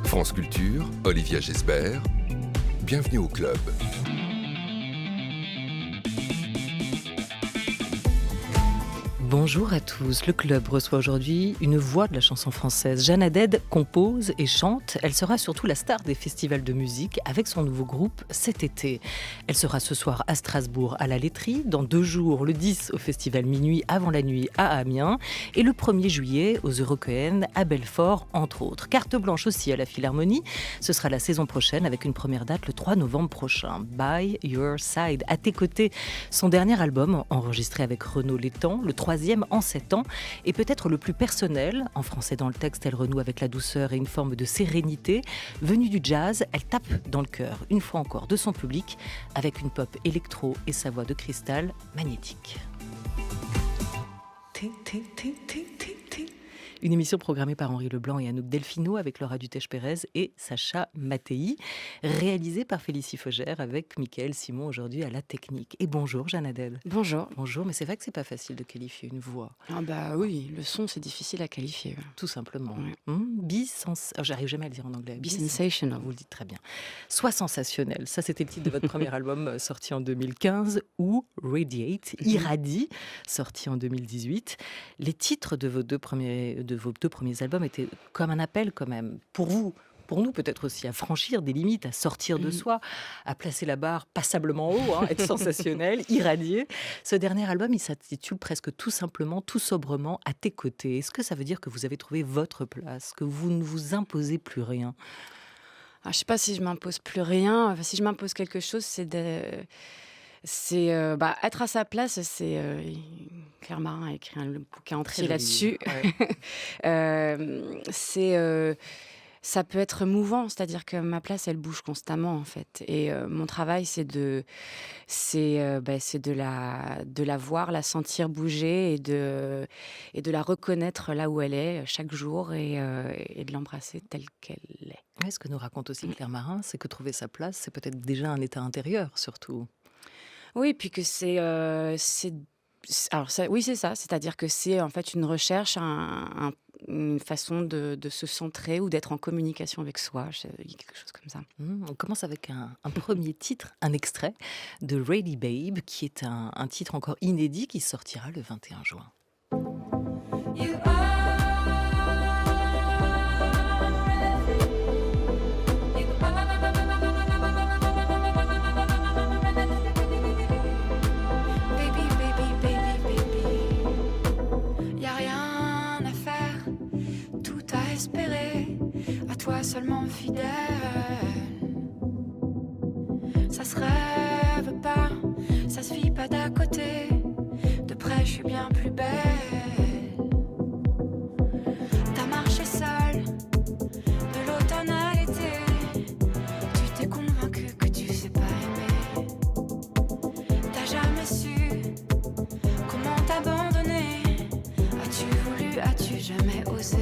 France Culture, Olivia Gesbert, bienvenue au club. Bonjour à tous. Le club reçoit aujourd'hui une voix de la chanson française. Jeanne Haddad compose et chante. Elle sera surtout la star des festivals de musique avec son nouveau groupe cet été. Elle sera ce soir à Strasbourg à la Laiterie, dans 2 jours, le 10 au festival Minuit avant la nuit à Amiens et le 1er juillet aux Eurockéennes à Belfort, entre autres. Carte blanche aussi à la Philharmonie. Ce sera la saison prochaine avec une première date le 3 novembre prochain. By Your Side. À tes côtés, son dernier album enregistré avec Renaud Létang, le 3e en 7 ans, et peut-être le plus personnel. En français dans le texte, elle renoue avec la douceur et une forme de sérénité. Venue du jazz, elle tape dans le cœur, une fois encore, de son public, avec une pop électro et sa voix de cristal magnétique. Une émission programmée par Henri Leblanc et Anouk Delfino avec Laura Dutèche-Pérez et Sacha Mattei, réalisée par Félicie Fogère avec Mickaël Simon aujourd'hui à la technique. Et bonjour Jeanne Haddad. Bonjour. Bonjour, mais c'est vrai que c'est pas facile de qualifier une voix. Ah bah oui, le son c'est difficile à qualifier. Tout simplement. Ouais. J'arrive jamais à le dire en anglais. Sensational. Vous le dites très bien. Sois sensationnel. Ça, c'était le titre de votre premier album sorti en 2015 ou Radiate, Irradie, sorti en 2018. Les titres de vos deux premiers albums étaient comme un appel quand même pour vous. Pour nous, peut-être aussi, à franchir des limites, à sortir de soi, à placer la barre passablement haut, être sensationnel, irradier. Ce dernier album, il s'intitule presque tout simplement, tout sobrement, À tes côtés. Est-ce que ça veut dire que vous avez trouvé votre place, que vous ne vous imposez plus rien ? Je ne sais pas si je m'impose plus rien. Enfin, si je m'impose quelque chose, être à sa place. Claire Marin a écrit un bouquin entier là-dessus. Ouais. Ça peut être mouvant, c'est-à-dire que ma place, elle bouge constamment en fait. Et mon travail, c'est de la voir, la sentir bouger et de la reconnaître là où elle est chaque jour et de l'embrasser telle qu'elle est. Ce que nous raconte aussi Claire Marin, c'est que trouver sa place, c'est peut-être déjà un état intérieur surtout. Oui, puis que oui, c'est ça. C'est-à-dire que c'est en fait une recherche, une façon de se centrer ou d'être en communication avec soi. Il y a quelque chose comme ça. On commence avec un premier titre, un extrait de Ready Babe, qui est un titre encore inédit qui sortira le 21 juin. Toi seulement fidèle, ça se rêve pas, ça se vit pas d'à côté, de près je suis bien plus belle. T'as marché seule, de l'automne à l'été, tu t'es convaincu que tu sais pas aimer. T'as jamais su comment t'abandonner, as-tu voulu, as-tu jamais osé?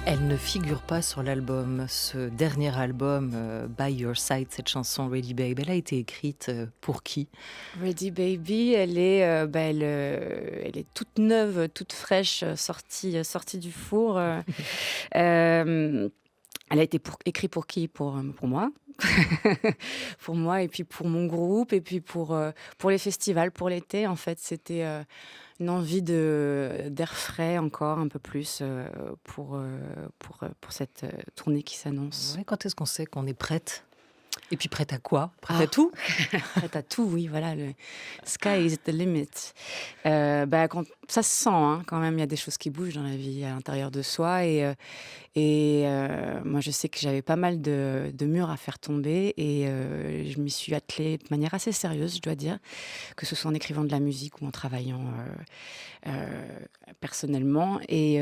Elle ne figure pas sur l'album, ce dernier album, By Your Side, cette chanson Ready Babe. Elle a été écrite pour qui ? Ready Baby, elle est toute neuve, toute fraîche, sortie du four. Elle a été écrite pour qui ? Pour moi. Pour moi et puis pour mon groupe et puis pour les festivals, pour l'été. En fait, c'était une envie d'air frais encore un peu plus pour cette tournée qui s'annonce. Ouais, quand est-ce qu'on sait qu'on est prête ? Et puis prête à quoi ? Prête à tout ? Prête à tout, oui, voilà. Le sky is the limit. Quand ça se sent, quand même, il y a des choses qui bougent dans la vie, à l'intérieur de soi. Et moi, je sais que j'avais pas mal de murs à faire tomber. Et je m'y suis attelée de manière assez sérieuse, je dois dire. Que ce soit en écrivant de la musique ou en travaillant personnellement. Et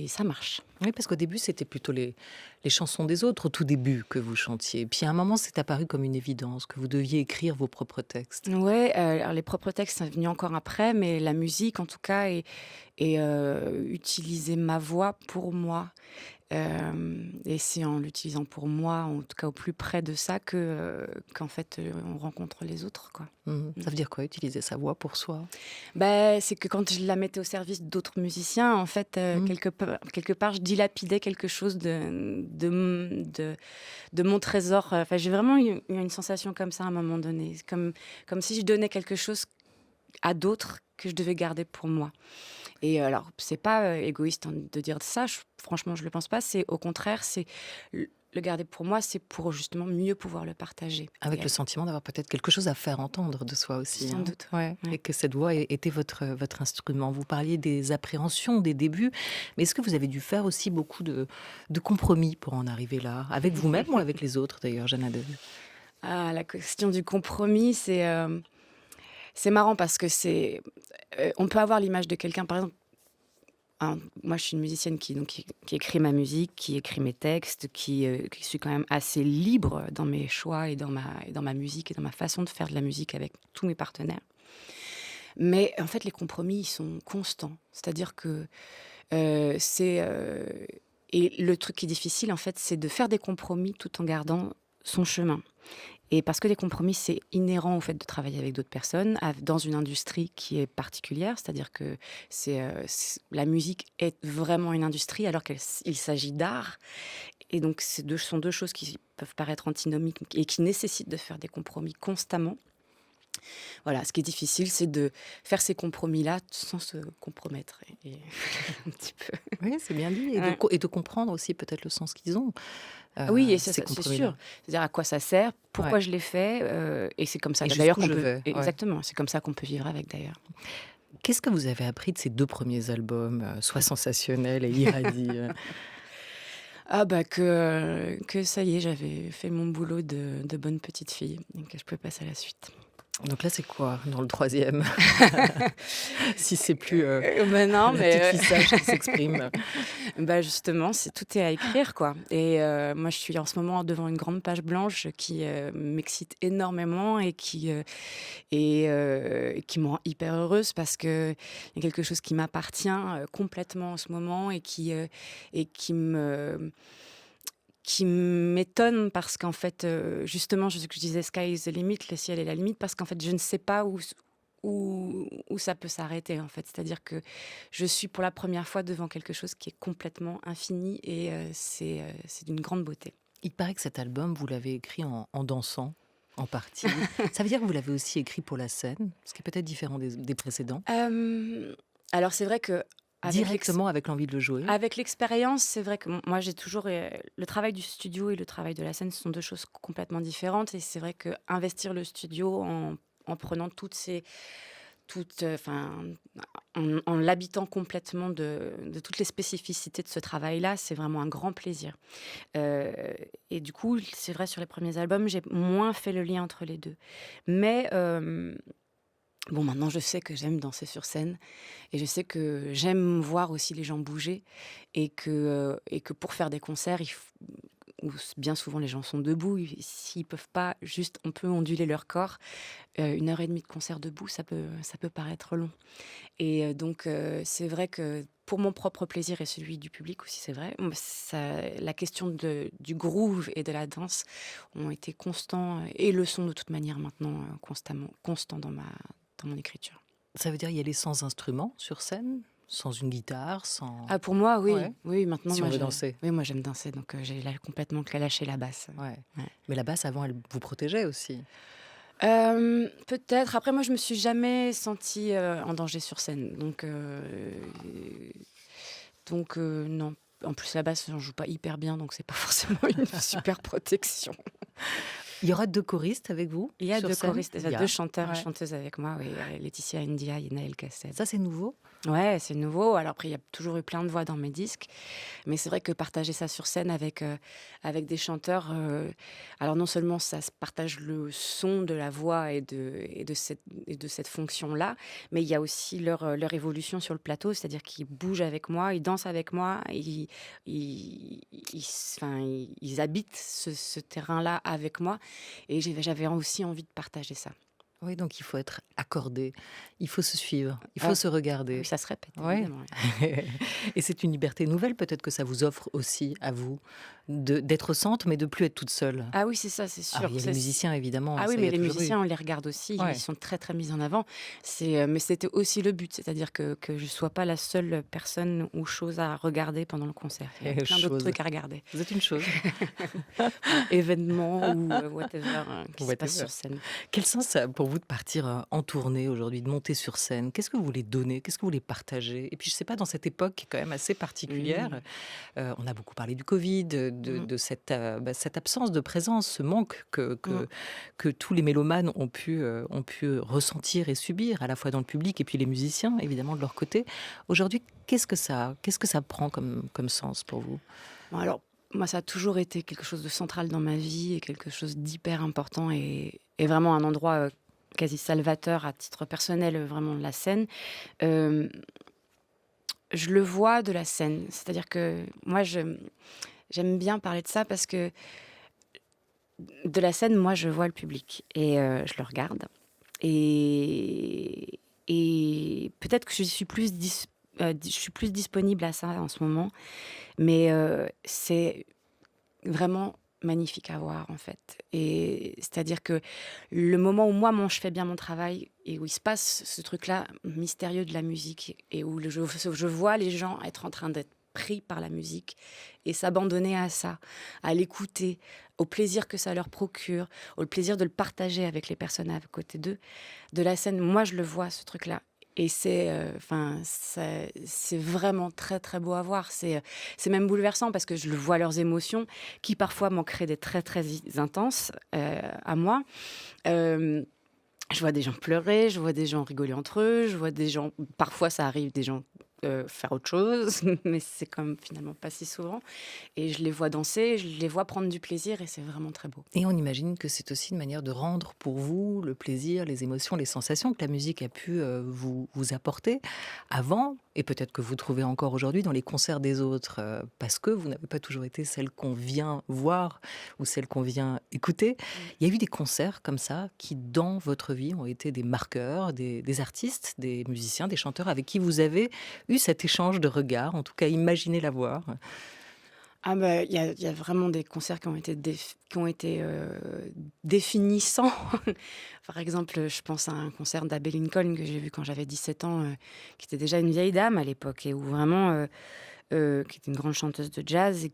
ça marche. Oui, parce qu'au début, c'était plutôt les chansons des autres, au tout début, que vous chantiez. Puis à un moment, c'est apparu comme une évidence, que vous deviez écrire vos propres textes. Oui, les propres textes sont venus encore après, mais la musique, en tout cas, et utiliser ma voix pour moi. Et c'est en l'utilisant pour moi, en tout cas au plus près de ça, qu'en fait, on rencontre les autres, quoi. Ça veut dire quoi, utiliser sa voix pour soi? C'est que quand je la mettais au service d'autres musiciens, en fait, quelque part, je dilapidais quelque chose de mon trésor. Enfin, j'ai vraiment eu une sensation comme ça à un moment donné. Comme si je donnais quelque chose à d'autres que je devais garder pour moi. Et alors, c'est pas égoïste de dire ça, franchement, je le pense pas. C'est au contraire, c'est le garder pour moi, c'est pour justement mieux pouvoir le partager. Avec Et le sentiment d'avoir peut-être quelque chose à faire entendre de soi aussi. sans doute. Ouais. Et que cette voix était votre instrument. Vous parliez des appréhensions, des débuts, mais est-ce que vous avez dû faire aussi beaucoup de compromis pour en arriver là, avec vous-même ou avec les autres d'ailleurs, Jeanne Adèle? La question du compromis, c'est marrant parce que on peut avoir l'image de quelqu'un, par exemple. Moi, je suis une musicienne qui écrit ma musique, qui écrit mes textes, qui suis quand même assez libre dans mes choix et dans ma musique et dans ma façon de faire de la musique avec tous mes partenaires. Mais en fait, les compromis, ils sont constants. C'est-à-dire que et le truc qui est difficile, en fait, c'est de faire des compromis tout en gardant son chemin. Et parce que les compromis, c'est inhérent au fait de travailler avec d'autres personnes, dans une industrie qui est particulière, c'est-à-dire que la musique est vraiment une industrie alors qu'il s'agit d'art. Et donc, ce sont deux choses qui peuvent paraître antinomiques et qui nécessitent de faire des compromis constamment. Voilà, ce qui est difficile, c'est de faire ces compromis-là sans se compromettre. Et un petit peu. Oui, c'est bien dit. Et de comprendre aussi peut-être le sens qu'ils ont. Oui, et ces c'est compromis-là. sûr. C'est-à-dire à quoi ça sert, pourquoi je l'ai fait, et c'est comme ça Et d'ailleurs jusqu'où qu'on je peut. vais, ouais. Exactement, c'est comme ça qu'on peut vivre avec d'ailleurs. Qu'est-ce que vous avez appris de ces 2 premiers albums, Sois sensationnel et Irradie? Que ça y est, j'avais fait mon boulot de bonne petite fille et que je pouvais passer à la suite. Donc là, c'est quoi dans le 3e? Si c'est plus Non, la mais petite fille sage qui s'exprime. justement, tout est à écrire, quoi. Et moi, je suis en ce moment devant une grande page blanche qui m'excite énormément et qui me rend hyper heureuse parce qu'il y a quelque chose qui m'appartient complètement en ce moment et qui m'étonne parce qu'en fait, justement, je disais sky is the limit, le ciel est la limite, parce qu'en fait, je ne sais pas où ça peut s'arrêter, en fait. C'est-à-dire que je suis pour la première fois devant quelque chose qui est complètement infini et c'est d'une grande beauté. Il paraît que cet album, vous l'avez écrit en dansant, en partie. Ça veut dire que vous l'avez aussi écrit pour la scène, ce qui est peut-être différent des précédents. Alors, c'est vrai que Directement avec l'envie de le jouer. avec l'expérience, c'est vrai que moi, j'ai toujours... le travail du studio et le travail de la scène, ce sont deux choses complètement différentes. Et c'est vrai que investir le studio en prenant en l'habitant complètement de toutes les spécificités de ce travail-là, c'est vraiment un grand plaisir. Et du coup, c'est vrai, sur les premiers albums, j'ai moins fait le lien entre les deux. Mais... maintenant, je sais que j'aime danser sur scène et je sais que j'aime voir aussi les gens bouger et que pour faire des concerts, où bien souvent les gens sont debout, s'ils peuvent pas, juste on peut onduler leur corps. 1 heure et demie de concert debout, ça peut paraître long. Et donc, c'est vrai que pour mon propre plaisir et celui du public aussi, c'est vrai, la question du groove et de la danse ont été constants et le son de toute manière maintenant constant dans mon écriture. Ça veut dire y aller sans instrument sur scène, sans une guitare, sans... Pour moi, oui. Ouais. Oui, maintenant, Si on veut danser. Oui, moi, j'aime danser, donc j'ai complètement lâché la basse. Ouais. Ouais. Mais la basse, avant, elle vous protégeait aussi. Peut-être. Après, moi, je me suis jamais sentie en danger sur scène. Donc, non. En plus, la basse, j'en joue pas hyper bien, donc c'est pas forcément une super protection. Il y aura 2 choristes avec vous? Il y a sur 2 scène choristes, il y a 2 chanteurs et Ouais. chanteuses avec moi, oui, Laetitia India et Naël Cassel. Ça, c'est nouveau? Ouais, c'est nouveau. Alors après, il y a toujours eu plein de voix dans mes disques, mais c'est vrai que partager ça sur scène avec des chanteurs, alors non seulement ça se partage le son de la voix et de cette fonction-là, mais il y a aussi leur évolution sur le plateau, c'est-à-dire qu'ils bougent avec moi, ils dansent avec moi, ils habitent ce terrain-là avec moi, et j'avais aussi envie de partager ça. Oui, donc il faut être accordé, il faut se suivre, il faut Ah, se regarder. oui, ça se répète, Ouais. évidemment. Et c'est une liberté nouvelle peut-être que ça vous offre aussi à vous, d'être au centre mais de plus être toute seule. Ah oui, c'est ça, c'est Alors sûr. il y a les musiciens évidemment, Ah oui, ça il y mais a les toujours eu. musiciens, on les regarde aussi, ils Ouais. sont très très mis en avant. Mais c'était aussi le but, c'est-à-dire que je ne sois pas la seule personne ou chose à regarder pendant le concert. Il y a plein d'autres Chose. trucs à regarder. Vous êtes une chose. Événements ou whatever qui se passe Whatever. sur scène. Quel sens ça a pour vous de partir en tournée aujourd'hui, de monter sur scène? Qu'est-ce que vous voulez donner? Qu'est-ce que vous voulez partager? Et puis je sais pas, dans cette époque qui est quand même assez particulière, on a beaucoup parlé du Covid, de cette absence de présence, ce manque que tous les mélomanes ont pu ressentir et subir, à la fois dans le public et puis les musiciens, évidemment, de leur côté. Aujourd'hui, qu'est-ce que ça prend comme sens pour vous? Bon, alors, moi, ça a toujours été quelque chose de central dans ma vie et quelque chose d'hyper important et vraiment un endroit quasi salvateur à titre personnel, vraiment de la scène. Euh, je le vois de la scène, c'est-à-dire que moi, j'aime bien parler de ça parce que de la scène, moi, je vois le public et je le regarde. Et peut-être que je suis je suis plus disponible à ça en ce moment, mais c'est vraiment magnifique à voir en fait. Et c'est-à-dire que le moment où je fais bien mon travail et où il se passe ce truc-là mystérieux de la musique et où je vois les gens être en train d'être pris par la musique et s'abandonner à ça, à l'écouter, au plaisir que ça leur procure, au plaisir de le partager avec les personnes à côté d'eux, de la scène, moi je le vois ce truc-là. Et c'est vraiment très très beau à voir. C'est même bouleversant parce que je le vois leurs émotions qui parfois m'en créent des très très intenses à moi. Euh, je vois des gens pleurer, je vois des gens rigoler entre eux, je vois des gens, parfois ça arrive, des gens faire autre chose, mais c'est comme finalement pas si souvent. Et je les vois danser, je les vois prendre du plaisir et c'est vraiment très beau. Et on imagine que c'est aussi une manière de rendre pour vous le plaisir, les émotions, les sensations que la musique a pu vous apporter avant, et peut-être que vous trouvez encore aujourd'hui dans les concerts des autres, parce que vous n'avez pas toujours été celle qu'on vient voir ou celle qu'on vient écouter. Il y a eu des concerts comme ça qui, dans votre vie, ont été des marqueurs, des artistes, des musiciens, des chanteurs avec qui vous avez eu cet échange de regards, en tout cas imaginez la voir. Ah bah, y a vraiment des concerts qui ont été définissants. Par exemple, je pense à un concert d'Abbey Lincoln que j'ai vu quand j'avais 17 ans, qui était déjà une vieille dame à l'époque et où vraiment, qui était une grande chanteuse de jazz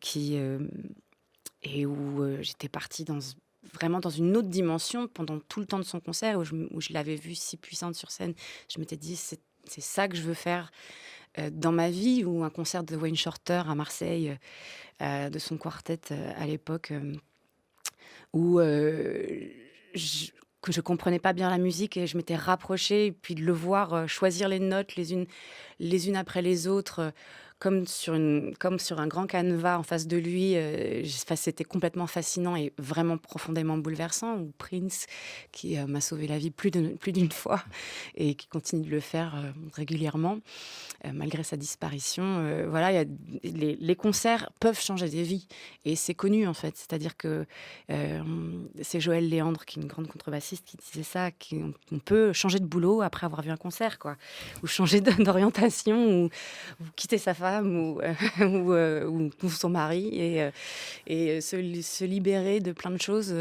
et où j'étais partie vraiment dans une autre dimension pendant tout le temps de son concert où je l'avais vue si puissante sur scène. Je m'étais dit, c'est ça que je veux faire dans ma vie, ou un concert de Wayne Shorter à Marseille, de son quartet à l'époque, où que je comprenais pas bien la musique et je m'étais rapprochée, et puis de le voir choisir les notes les unes après les autres, comme sur un grand canevas en face de lui. C'était complètement fascinant et vraiment profondément bouleversant. Ou Prince, qui m'a sauvé la vie plus d'une fois et qui continue de le faire régulièrement, malgré sa disparition. Voilà, les concerts peuvent changer des vies et c'est connu en fait. C'est-à-dire que c'est Joël Léandre, qui est une grande contrebassiste, qui disait ça, qu'on peut changer de boulot après avoir vu un concert, quoi, ou changer d'orientation, ou quitter sa femme, ou son mari, et se libérer de plein de choses,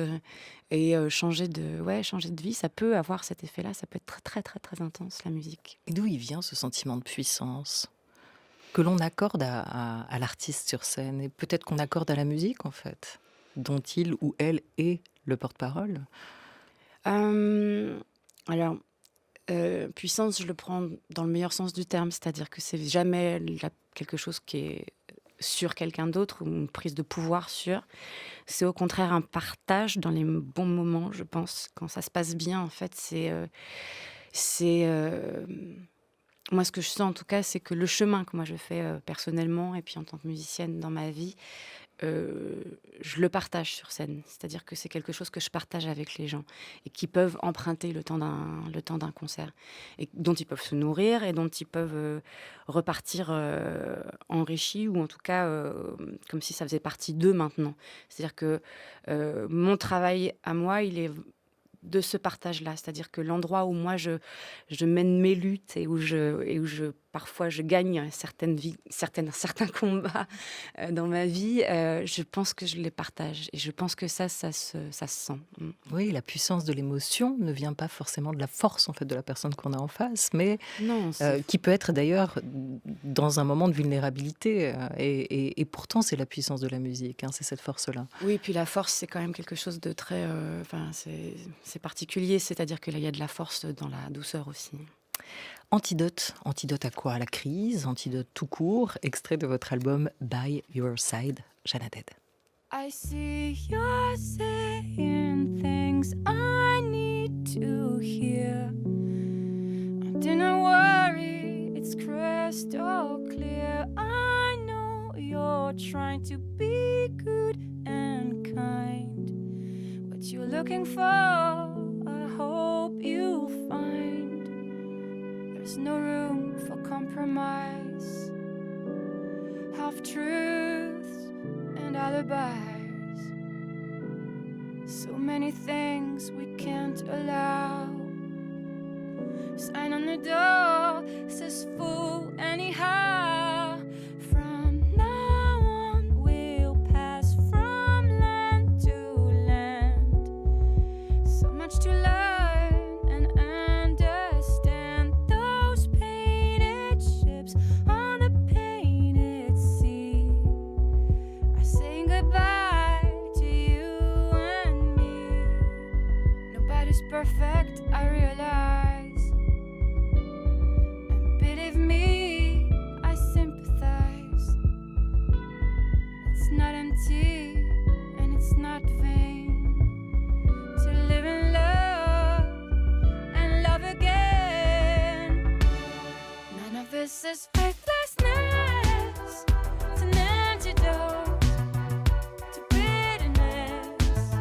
et changer de vie. Ça peut avoir cet effet-là, ça peut être très très très très intense, la musique. Et d'où il vient ce sentiment de puissance que l'on accorde à l'artiste sur scène, et peut-être qu'on accorde à la musique en fait, dont il ou elle est le porte-parole? Alors, puissance, je le prends dans le meilleur sens du terme, c'est-à-dire que c'est jamais quelque chose qui est sur quelqu'un d'autre ou une prise de pouvoir sur. C'est au contraire un partage dans les bons moments, je pense. Quand ça se passe bien, en fait, moi, ce que je sens en tout cas, c'est que le chemin que moi je fais personnellement et puis en tant que musicienne dans ma vie, je le partage sur scène. C'est-à-dire que c'est quelque chose que je partage avec les gens et qui peuvent emprunter le temps d'un concert, et dont ils peuvent se nourrir et dont ils peuvent repartir enrichis, ou en tout cas comme si ça faisait partie d'eux maintenant. C'est-à-dire que mon travail à moi, il est de ce partage-là. C'est-à-dire que l'endroit où moi, je mène mes luttes et où parfois, je gagne certains combats dans ma vie, je pense que je les partage. Et je pense que ça se sent. Oui, la puissance de l'émotion ne vient pas forcément de la force en fait de la personne qu'on a en face, mais Non, qui peut être d'ailleurs dans un moment de vulnérabilité. Et pourtant, c'est la puissance de la musique, hein, c'est cette force-là. Oui, puis la force, c'est quand même quelque chose de très... c'est particulier, c'est-à-dire que là, il y a de la force dans la douceur aussi. Antidote à quoi? À la crise, antidote tout court, extrait de votre album By Your Side, Jeanne Haddad. I see you're saying things I need to hear. Do not worry, it's crystal clear. I know you're trying to be good and kind. What you're looking for, I hope you find. There's no room for compromise. Half-truths and alibis. So many things we can't allow. Sign on the door says fool anyhow. From now on we'll pass from land to land. So much to learn and understand. Those painted ships on the painted sea are saying goodbye to you and me. Nobody's perfect, I realize. Believe me, I sympathize. It's not empty and it's not vain to live in love and love again. None of this is faithlessness. It's an antidote to bitterness.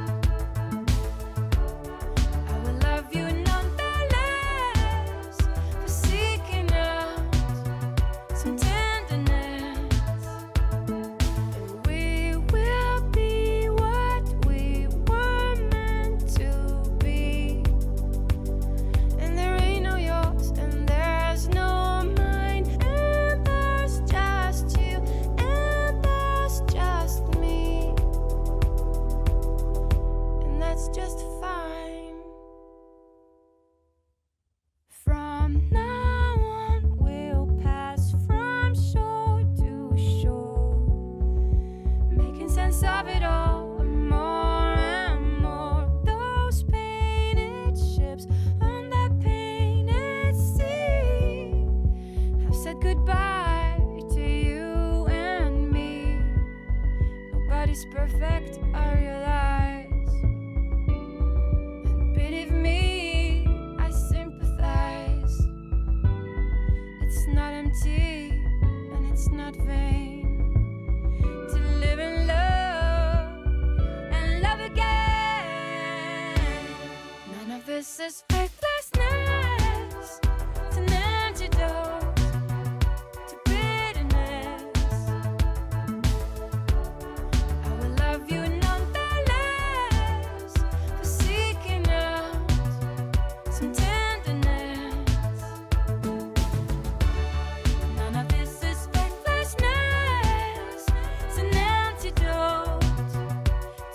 I will love you nonetheless for seeking out some tenderness. And we will be what we were meant to be. And there ain't no yours and there's no mine. And there's just you and there's just me. And that's just fine. From now on, we'll pass from shore to shore, making sense of it all, and more. Those painted ships on that painted sea have said goodbye to you and me. Nobody's perfect, I realize. And believe me, I sympathize. It's not empty and it's not vain to live in love and love again. None of this is faithlessness. It's an antidote to bitterness. I will love you nonetheless for seeking out some tenderness. None of this is faithlessness. It's an antidote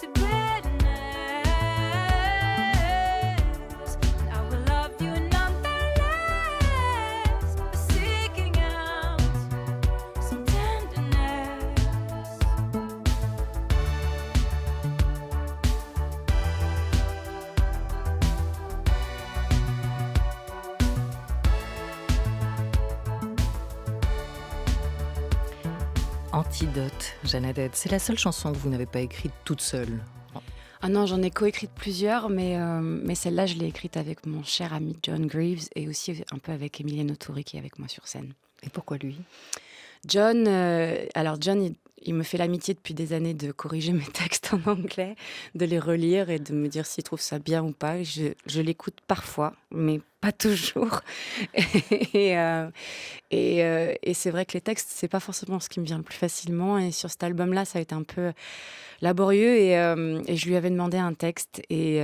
to bitterness. I will love you nonetheless for seeking out some tenderness. Antidote, Jeanne Haddad, c'est la seule chanson que vous n'avez pas écrite toute seule. Ah non, j'en ai coécrite plusieurs, mais celle-là, je l'ai écrite avec mon cher ami John Greaves et aussi un peu avec Emiliano Toury qui est avec moi sur scène. Et pourquoi lui? John, il me fait l'amitié depuis des années de corriger mes textes en anglais, de les relire et de me dire s'il trouve ça bien ou pas. Je l'écoute parfois, mais pas toujours. Et c'est vrai que les textes, c'est pas forcément ce qui me vient le plus facilement. Et sur cet album-là, ça a été un peu laborieux. Et je lui avais demandé un texte et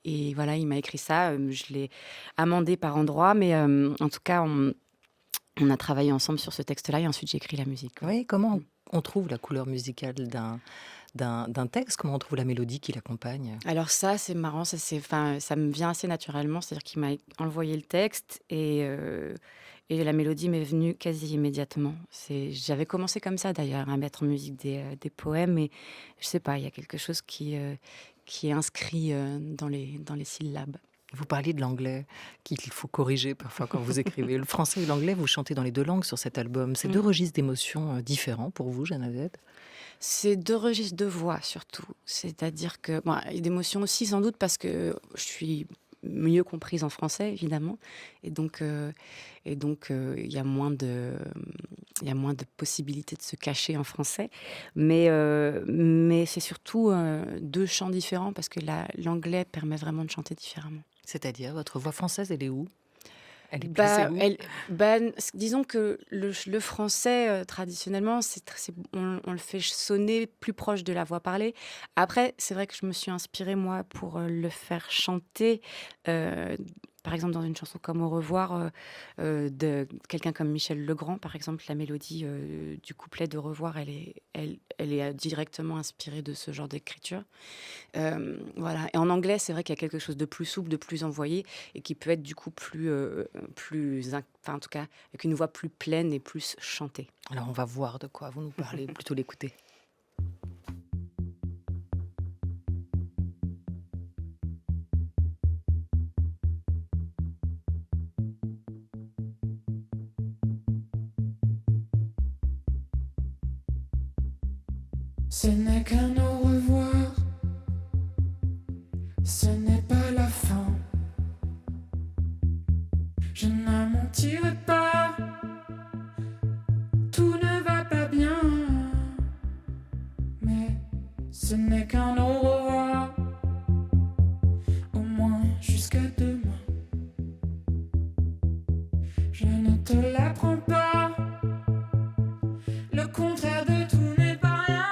et voilà, il m'a écrit ça. Je l'ai amendé par endroits, mais en tout cas, on a travaillé ensemble sur ce texte-là et ensuite j'ai écrit la musique. Oui, comment on trouve la couleur musicale d'un texte? Comment on trouve la mélodie qui l'accompagne? Alors ça, c'est marrant, ça me vient assez naturellement, c'est-à-dire qu'il m'a envoyé le texte et la mélodie m'est venue quasi immédiatement. J'avais commencé comme ça d'ailleurs, à mettre en musique des poèmes, et je sais pas, il y a quelque chose qui est inscrit dans les syllabes. Vous parliez de l'anglais, qu'il faut corriger parfois quand vous écrivez. Le français et l'anglais, vous chantez dans les deux langues sur cet album. C'est deux registres d'émotions différents pour vous, Jeanne Haddad? C'est deux registres de voix surtout. C'est-à-dire que, bon, il y a d'émotions aussi sans doute parce que je suis mieux comprise en français évidemment, et donc il y a moins de possibilités de se cacher en français, mais c'est surtout deux chants différents parce que l'anglais permet vraiment de chanter différemment. C'est-à-dire, votre voix française, elle est où? Elle est Bah, placée où? disons que le français, traditionnellement, on le fait sonner plus proche de la voix parlée. Après, c'est vrai que je me suis inspirée, moi, pour le faire chanter, par exemple, dans une chanson comme Au revoir, de quelqu'un comme Michel Legrand, par exemple. La mélodie du couplet de Revoir, elle est directement inspirée de ce genre d'écriture. Voilà. Et en anglais, c'est vrai qu'il y a quelque chose de plus souple, de plus envoyé, et qui peut être du coup en tout cas, avec une voix plus pleine et plus chantée. Alors, on va voir de quoi vous nous parlez, plutôt l'écouter. Ce n'est qu'un au revoir, ce n'est pas la fin. Je ne mentirai pas, tout ne va pas bien, mais ce n'est qu'un au revoir, au moins jusqu'à demain. Je ne te l'apprends pas, le contraire de tout n'est pas rien.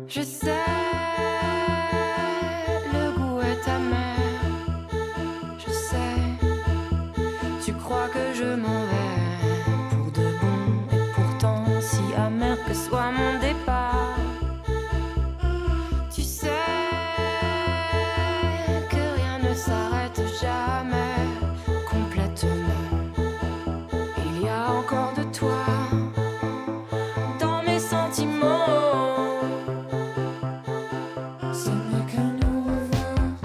Je sais, le goût est amer. Je sais, tu crois que je m'en vais pour de bon, et pourtant si amer que soit mon départ. Tu sais que rien ne s'arrête jamais complètement. Il y a encore de toi dans mes sentiments. Ce n'est qu'un au revoir,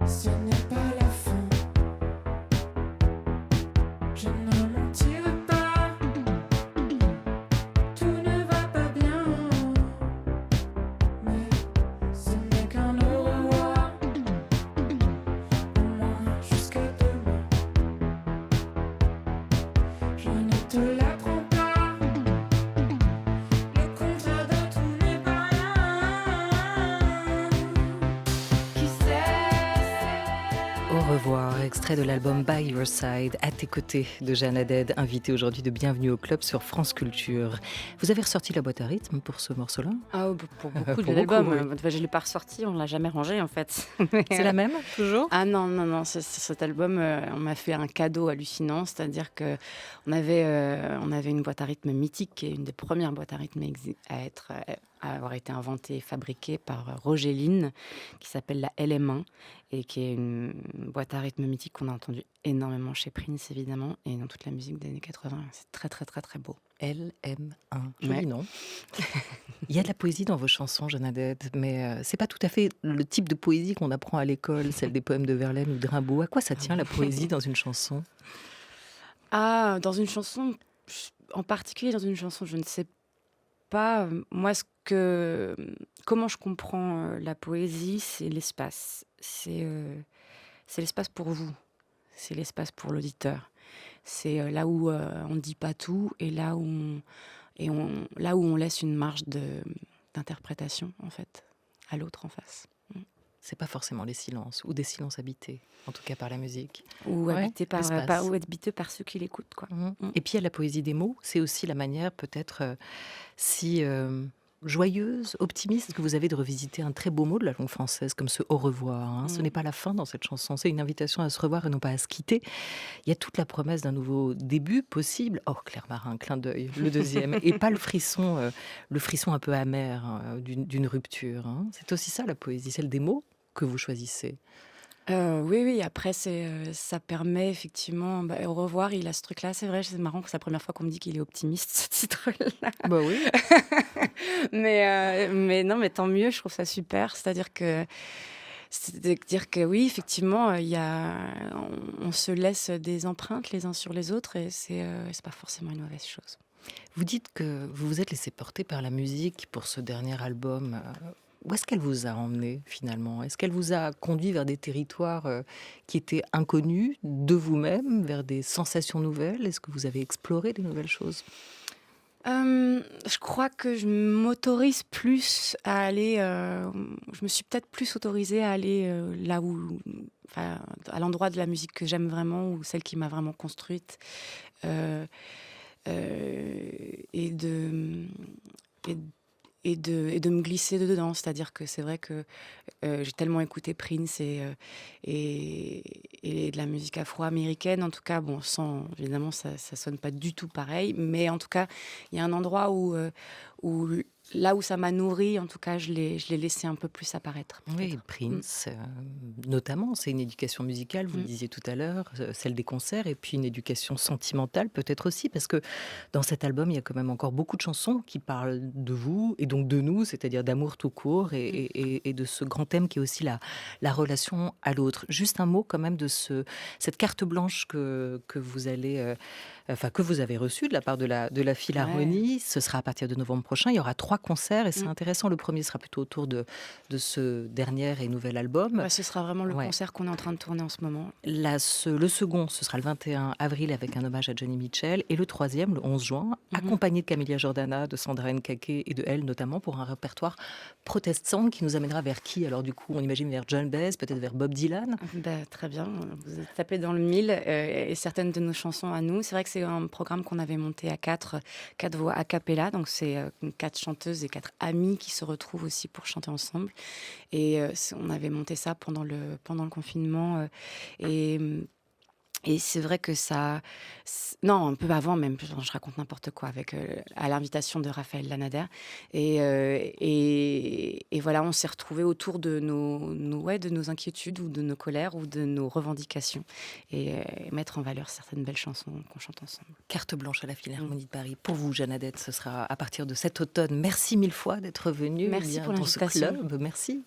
ce n'est pas la fin. Je ne mentirai pas, tout ne va pas bien, mais ce n'est qu'un au revoir, au moins jusqu'à demain. Je ne te l'apprends pas, le contraire de tout n'est pas rien. Qui sait? Au revoir, extrait de l'album By Your Side, à tes côtés de Jeanne Haddad, invitée aujourd'hui de Bienvenue au Club sur France Culture. Vous avez ressorti la boîte à rythme pour ce morceau-là? Ah, pour beaucoup de Pour l'album. beaucoup, Enfin, je ne l'ai pas ressorti, on ne l'a jamais rangé en fait. C'est la même, toujours? Ah non, cet album, on m'a fait un cadeau hallucinant, c'est-à-dire qu'on avait une boîte à rythme mythique, qui est une des premières boîtes à rythme à avoir été inventée et fabriquée par Roger Lynn, qui s'appelle la LM1, et qui est une boîte à rythme mythique qu'on a entendue énormément chez Prince, évidemment, et dans toute la musique des années 80. C'est très, très, très, très beau. LM1, joli Ouais. nom. Il y a de la poésie dans vos chansons, Jeanne Haddad, mais c'est pas tout à fait le type de poésie qu'on apprend à l'école, celle des poèmes de Verlaine ou de Rimbaud. À quoi ça tient la poésie dans une chanson? Ah, dans une chanson, en particulier dans une chanson, je ne sais pas. Moi, comment je comprends la poésie, c'est l'espace. C'est l'espace pour vous. C'est l'espace pour l'auditeur. C'est là où on ne dit pas tout et là où on laisse une marge d'interprétation, en fait, à l'autre en face. C'est pas forcément les silences, ou des silences habités, en tout cas par la musique. Ou Ouais, habité l'espace. ou habité par ceux qui l'écoutent, quoi. Et puis il y a la poésie des mots, c'est aussi la manière peut-être si joyeuse, optimiste que vous avez de revisiter un très beau mot de la langue française comme ce au revoir, hein. Ce n'est pas la fin dans cette chanson, c'est une invitation à se revoir et non pas à se quitter. Il y a toute la promesse d'un nouveau début possible. Oh, Claire Marin, clin d'œil, le deuxième. Et pas le frisson un peu amer d'une rupture, hein. C'est aussi ça la poésie, celle des mots que vous choisissez. Oui, oui, après, ça permet effectivement. Au revoir, il a ce truc-là. C'est vrai, c'est marrant que c'est la première fois qu'on me dit qu'il est optimiste, ce titre-là. Bah oui. Mais non, mais tant mieux, je trouve ça super. C'est-à-dire que oui, effectivement, on se laisse des empreintes les uns sur les autres et c'est pas forcément une mauvaise chose. Vous dites que vous vous êtes laissé porter par la musique pour ce dernier album. Où est-ce qu'elle vous a emmené finalement? Est-ce qu'elle vous a conduit vers des territoires qui étaient inconnus de vous-même, vers des sensations nouvelles? Est-ce que vous avez exploré des nouvelles choses? Je crois que je m'autorise plus à aller. Je me suis peut-être plus autorisée à aller là où, enfin, à l'endroit de la musique que j'aime vraiment ou celle qui m'a vraiment construite, euh, et de et, et de me glisser dedans. C'est-à-dire que c'est vrai que j'ai tellement écouté Prince et de la musique afro-américaine. En tout cas, bon, évidemment, ça sonne pas du tout pareil, mais en tout cas, il y a un endroit où là où ça m'a nourri, en tout cas, je l'ai laissé un peu plus apparaître. Oui, peut-être. Prince, notamment, c'est une éducation musicale, vous le disiez tout à l'heure, celle des concerts, et puis une éducation sentimentale peut-être aussi, parce que dans cet album, il y a quand même encore beaucoup de chansons qui parlent de vous, et donc de nous, c'est-à-dire d'amour tout court, et de ce grand thème qui est aussi la relation à l'autre. Juste un mot quand même de cette carte blanche que vous allez... que vous avez reçue de la part de la Philharmonie. Ouais. Ce sera à partir de novembre prochain. Il y aura 3 concerts et c'est Mm. intéressant. Le premier sera plutôt autour de ce dernier et nouvel album. Ouais, ce sera vraiment le Ouais. concert qu'on est en train de tourner en ce moment. Le second, ce sera le 21 avril avec un hommage à Johnny Mitchell. Et le troisième, le 11 juin, accompagné de Camélia Jordana, de Sandra Nkake et de Elle notamment, pour un répertoire protestant qui nous amènera vers qui? Alors du coup, on imagine vers John Baez, peut-être vers Bob Dylan. Très bien, vous êtes tapé dans le mille et certaines de nos chansons à nous. C'est vrai que c'est un programme qu'on avait monté à quatre voix a cappella, donc c'est 4 chanteuses et 4 amies qui se retrouvent aussi pour chanter ensemble. Et on avait monté ça pendant le confinement. Et c'est vrai que non, un peu avant même, je raconte n'importe quoi, à l'invitation de Raphaël Lanader. Et voilà, on s'est retrouvés autour de de nos inquiétudes ou de nos colères ou de nos revendications et mettre en valeur certaines belles chansons qu'on chante ensemble. Carte blanche à la Philharmonie de Paris. Pour vous, Jeanne Adette, ce sera à partir de cet automne. Merci 1000 fois d'être venue Merci pour dans ce l'invitation. club. Merci.